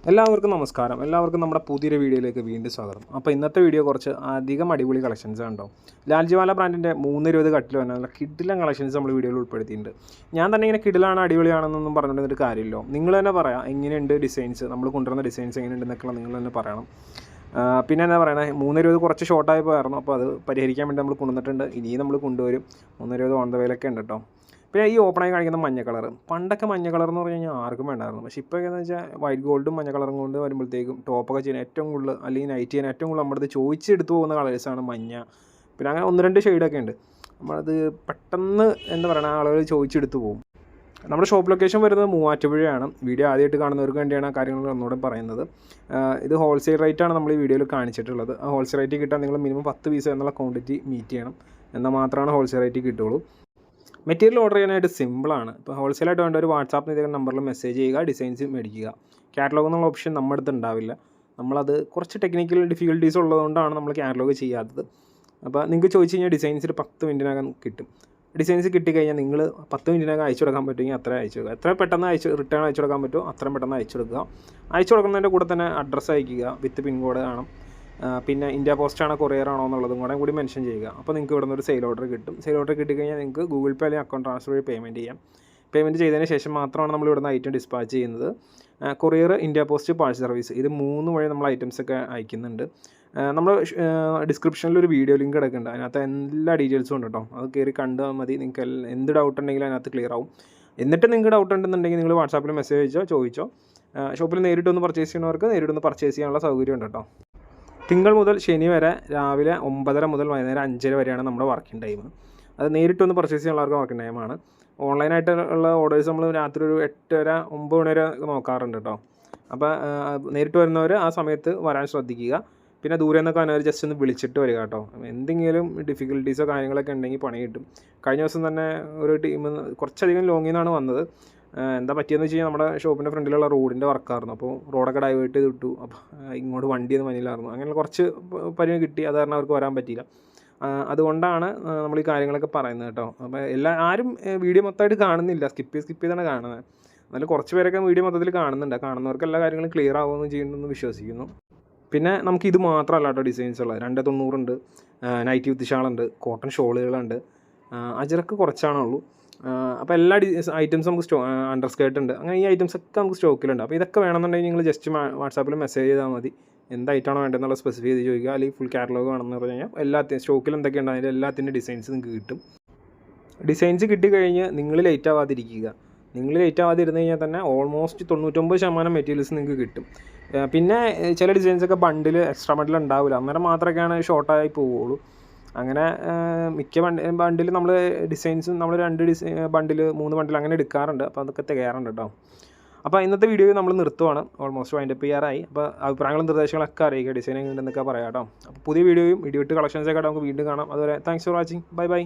എല്ലാവർക്കും നമസ്കാരം. എല്ലാവർക്കും നമ്മുടെ പുതിയൊരു വീഡിയോയിലേക്ക് വീണ്ടും സ്വാഗതം. അപ്പോൾ ഇന്നത്തെ വീഡിയോ കുറച്ച് അധികം അടിപൊളി കളക്ഷൻസ് ഉണ്ടോ. ലാൽജിവാല ബ്രാൻഡിൻ്റെ 320 കട്ടിൽ വന്ന നല്ല കിഡിലൻ കളക്ഷൻസ് നമ്മൾ വീഡിയോയിൽ ഉൾപ്പെടുത്തിയിട്ടുണ്ട്. ഞാൻ തന്നെ ഇങ്ങനെ കിഡിലാണ് അടിപൊളിയാണെന്നൊന്നും പറഞ്ഞുകൊണ്ടൊരു കാര്യമില്ലോ. നിങ്ങൾ തന്നെ പറയാം എങ്ങനെയുണ്ട് ഡിസൈൻസ്, നമ്മൾ കൊണ്ടുവരുന്ന ഡിസൈൻസ് എങ്ങനെയുണ്ടെന്നൊക്കെ നിങ്ങൾ തന്നെ പറയണം. പിന്നെ എന്താ പറയുക, 320 കുറച്ച് ഷോർട്ടായി പോയായിരുന്നു. അപ്പോൾ അത് പരിഹരിക്കാൻ വേണ്ടി നമ്മൾ കൊണ്ടുവന്നിട്ടുണ്ട്. ഇനിയും നമ്മൾ കൊണ്ടുവരും. 320 ഓൺ ദ വേയിലൊക്കെ ഉണ്ട് കേട്ടോ. പിന്നെ ഈ ഓപ്പണായി കാണിക്കുന്ന മഞ്ഞ കളർ, പണ്ടൊക്കെ മഞ്ഞ കളർ എന്ന് പറഞ്ഞു കഴിഞ്ഞാൽ ആർക്കും വേണ്ടായിരുന്നു. പക്ഷേ ഇപ്പോൾ എന്ന് വെച്ചാൽ വൈറ്റ് ഗോൾഡും മഞ്ഞ കളറും കൊണ്ട് വരുമ്പോഴത്തേക്കും ടോപ്പൊക്കെ ചെയ്യാൻ ഏറ്റവും കൂടുതൽ, അല്ലെങ്കിൽ നൈറ്റ് ചെയ്യാൻ ഏറ്റവും കൂടുതൽ നമ്മുടെ അടുത്ത് ചോദിച്ചെടുത്ത് പോകുന്ന കളേഴ്സാണ് മഞ്ഞ. പിന്നെ അങ്ങനെ 1-2 ഷെയ്ഡൊക്കെ ഉണ്ട്. നമ്മളത് പെട്ടെന്ന് എന്താ പറയുക, ആളുകൾ ചോദിച്ചെടുത്ത് പോകും. നമ്മുടെ ഷോപ്പ് ലൊക്കേഷൻ വരുന്നത് മൂവാറ്റുപുഴയാണ്. വീഡിയോ ആദ്യമായിട്ട് കാണുന്നവർക്ക് വേണ്ടിയാണ് ആ കാര്യങ്ങൾ ഒന്നുകൂടെ പറയുന്നത്. ഇത് ഹോൾസെയിൽ റേറ്റാണ് നമ്മൾ ഈ വീഡിയോയിൽ കാണിച്ചിട്ടുള്ളത്. ആ ഹോൾസെയിൽ റേറ്റ് കിട്ടാൻ നിങ്ങൾ മിനിമം 10 പീസ് എന്നുള്ള ക്വാണ്ടിറ്റി മീറ്റ് ചെയ്യണം. എന്നാൽ മാത്രമാണ് ഹോൾസെയിൽ റേറ്റ് കിട്ടുള്ളൂ. മെറ്റീരിയൽ ഓർഡർ ചെയ്യാനായിട്ട് സിമ്പിളാണ്. ഇപ്പോൾ ഹോൾസെയിലായിട്ട് വേണ്ട ഒരു വാട്സാപ്പ് ചെയ്ത നമ്പറിൽ മെസ്സേജ് ചെയ്യുക, ഡിസൈൻസ് മേടിക്കുക. കാറ്റലോഗ് എന്നുള്ള ഓപ്ഷൻ നമ്മുടെ അടുത്ത് ഉണ്ടാവില്ല. നമ്മളത് കുറച്ച് ടെക്നിക്കൽ ഡിഫിക്കൽട്ടീസ് ഉള്ളതുകൊണ്ടാണ് നമ്മൾ കാറ്റലോഗ് ചെയ്യാത്തത്. അപ്പോൾ നിങ്ങൾക്ക് ചോദിച്ചു കഴിഞ്ഞാൽ ഡിസൈൻസിൽ 10 മിനിറ്റിനകം കിട്ടും. ഡിസൈൻസ് കിട്ടിക്കഴിഞ്ഞാൽ നിങ്ങൾ 10 മിനിറ്റിനകം അയച്ചു കൊടുക്കാൻ പറ്റുമെങ്കിൽ അത്ര അയച്ചു കൊടുക്കുക. എത്ര പെട്ടെന്ന് റിട്ടേൺ അയച്ചു കൊടുക്കാൻ പറ്റുമോ അത്രയും പെട്ടെന്ന് അയച്ചു കൊടുക്കുക. അയച്ചു കൊടുക്കുന്നതിൻ്റെ കൂടെ തന്നെ അഡ്രസ്സ് അയക്കുക, വിത്ത് പിൻകോഡ് കാണും. പിന്നെ ഇന്ത്യ പോസ്റ്റാണോ കൊറിയർ ആണോ എന്നുള്ളതും കൂടി മെൻഷൻ ചെയ്യുക. അപ്പോൾ നിങ്ങൾക്ക് ഇവിടെ നിന്ന് ഒരു സെയിൽ ഓർഡർ കിട്ടും. സെയിൽ ഓർഡർ കിട്ടിക്കഴിഞ്ഞാൽ നിങ്ങൾക്ക് ഗൂഗിൾ പേ അല്ലെങ്കിൽ അക്കൗണ്ട് ട്രാൻസ്ഫർ വഴി പേയ്മെൻറ്റ് ചെയ്യാം. പേയ്മെൻറ്റ് ചെയ്തതിന് ശേഷം മാത്രമാണ് നമ്മൾ ഇവിടെ നിന്ന് ഐറ്റം ഡിസ്പാച്ച് ചെയ്യുന്നത്. Courier, India post, parcel service, ഇത് 3 വഴി നമ്മൾ ഐറ്റംസൊക്കെ അയക്കുന്നുണ്ട്. നമ്മൾ ഡിസ്ക്രിപ്ഷനിൽ ഒരു വീഡിയോ ലിങ്ക് കിടക്കുന്നുണ്ട്. അതിനകത്ത് എല്ലാ ഡീറ്റെയിൽസും ഉണ്ട് കേട്ടോ. അത് കയറി കണ്ടാൽ മതി. നിങ്ങൾക്ക് എന്ത് ഡൗട്ട് ഉണ്ടെങ്കിലും അതിനകത്ത് ക്ലിയർ ആവും. എന്നിട്ട് നിങ്ങൾക്ക് ഡൗട്ട് ഉണ്ടെന്നുണ്ടെങ്കിൽ നിങ്ങൾ വാട്സാപ്പിൽ മെസ്സേജ് ചോദിച്ചോ. ഷോപ്പിൽ നേരിട്ടൊന്ന് പർച്ചേസ് ചെയ്യുന്നവർക്ക് നേരിട്ടൊന്ന് പർച്ചേസ് ചെയ്യാനുള്ള സൗകര്യം ഉണ്ട് കേട്ടോ. തിങ്കൾ മുതൽ ശനി വരെ രാവിലെ 9:30 മുതൽ വൈകുന്നേരം 5:00 വരെയാണ് നമ്മുടെ വർക്കിംഗ് ടൈം. അത് നേരിട്ടൊന്ന് പർച്ചേസ് ചെയ്യാനുള്ളവർക്ക് വർക്കിംഗ് ടൈമാണ്. ഓൺലൈനായിട്ടുള്ള ഓർഡേഴ്സ് നമ്മൾ രാത്രി ഒരു 8:30, 9 മണി വരെ നോക്കാറുണ്ട് കേട്ടോ. അപ്പോൾ നേരിട്ട് വരുന്നവർ ആ സമയത്ത് വരാൻ ശ്രദ്ധിക്കുക. പിന്നെ ദൂരെ നിന്നൊക്കെ വന്നവർ ജസ്റ്റ് ഒന്ന് വിളിച്ചിട്ട് വരിക കേട്ടോ. എന്തെങ്കിലും ഡിഫിക്കൽട്ടീസോ കാര്യങ്ങളൊക്കെ ഉണ്ടെങ്കിൽ പണി കിട്ടും. കഴിഞ്ഞ ദിവസം തന്നെ ഒരു ടീം കുറച്ചധികം ലോങ്ങിൽ നിന്നാണ് വന്നത്. എന്താ പറ്റിയെന്ന് വെച്ച് കഴിഞ്ഞാൽ നമ്മുടെ ഷോപ്പിൻ്റെ ഫ്രണ്ടിലുള്ള റോഡിൻ്റെ വർക്കായിരുന്നു. അപ്പോൾ റോഡൊക്കെ ഡൈവേർട്ട് ചെയ്ത് വിട്ടു. അപ്പോൾ ഇങ്ങോട്ട് വണ്ടിയൊന്നും വന്നില്ലായിരുന്നു. അങ്ങനെ കുറച്ച് പരിധി കിട്ടി. അത് കാരണം അവർക്ക് വരാൻ പറ്റിയില്ല. അതുകൊണ്ടാണ് നമ്മൾ ഈ കാര്യങ്ങളൊക്കെ പറയുന്നത് കേട്ടോ. അപ്പോൾ ആരും വീഡിയോ മൊത്തമായിട്ട് കാണുന്നില്ല, സ്കിപ്പ് ചെയ്താണ് കാണുന്നത്. എന്നാലും കുറച്ച് പേരൊക്കെ വീഡിയോ മൊത്തത്തിൽ കാണുന്നുണ്ട്. കാണുന്നവർക്ക് എല്ലാ കാര്യങ്ങളും ക്ലിയർ ആവുമെന്ന് ചെയ്യുന്നുണ്ടെന്ന് വിശ്വസിക്കുന്നു. പിന്നെ നമുക്ക് ഇത് മാത്രമല്ല കേട്ടോ ഡിസൈൻസ് ഉള്ളത്. 290 ഉണ്ട്, നൈറ്റി വിത്ത് ഷാളുണ്ട്, കോട്ടൺ ഷോളുകളുണ്ട്, അജറക്ക് കുറച്ചാണുള്ളൂ. അപ്പോൾ എല്ലാ ഐറ്റംസും നമുക്ക് അണ്ടർ സ്കേർട്ട് ഉണ്ട്. അങ്ങനെ ഈ ഐറ്റംസൊക്കെ നമുക്ക് സ്റ്റോക്കിലുണ്ട്. അപ്പോൾ ഇതൊക്കെ വേണമെന്നുണ്ടെങ്കിൽ നിങ്ങൾ ജസ്റ്റ് വാട്സാപ്പിൽ മെസ്സേജ് ചെയ്താൽ മതി. എന്ത് ഐറ്റമാണോ വേണ്ടതെന്നുള്ള സ്പെസിഫൈ ചെയ്ത് ചോദിക്കുക. അല്ലെങ്കിൽ ഫുൾ കാറ്റലോഗ് വേണമെന്ന് പറഞ്ഞു കഴിഞ്ഞാൽ എല്ലാത്തിനും സ്റ്റോക്കിൽ എന്തൊക്കെയുണ്ട് അതിൻ്റെ എല്ലാത്തിൻ്റെ ഡിസൈൻസ് നിങ്ങൾക്ക് കിട്ടും. ഡിസൈൻസ് കിട്ടിക്കഴിഞ്ഞ് നിങ്ങൾ ലേറ്റ് ആവാതിരിക്കുക. നിങ്ങൾ ലേറ്റ് ആവാതിരുന്ന് കഴിഞ്ഞാൽ തന്നെ ഓൾമോസ്റ്റ് 99% മെറ്റീരിയൽസ് നിങ്ങൾക്ക് കിട്ടും. പിന്നെ ചില ഡിസൈൻസൊക്കെ എക്സ്ട്രാ ബണ്ടിൽ ഉണ്ടാവില്ല. അന്നേരം മാത്രമൊക്കെയാണ് ഷോർട്ടായി പോവുള്ളൂ. അങ്ങനെ മിക്ക ബണ്ടിൽ നമ്മൾ ഡിസൈൻസ് നമ്മൾ 2 ബണ്ടിൽ 3 ബണ്ടിൽ അങ്ങനെ എടുക്കാറുണ്ട്. അപ്പോൾ അതൊക്കെ തികയാറുണ്ട് കേട്ടോ. അപ്പോൾ ഇന്നത്തെ വീഡിയോ നമ്മൾ നിർത്തുവാണ്. Almost wind up ചെയ്യാറായി. അപ്പോൾ അഭിപ്രായങ്ങളും നിർദ്ദേശങ്ങളൊക്കെ അറിയിക്കുക. ഡിസൈൻ എങ്ങനെയുണ്ടെന്നൊക്കെ പറയാം കേട്ടോ. അപ്പോൾ പുതിയ വീഡിയോയും വീഡിയോ ഇട്ട് കളക്ഷൻസൊക്കെ നമുക്ക് വീണ്ടും കാണാം. അതുവരെ താങ്ക്സ് ഫോർ വാച്ചിങ്. ബൈ.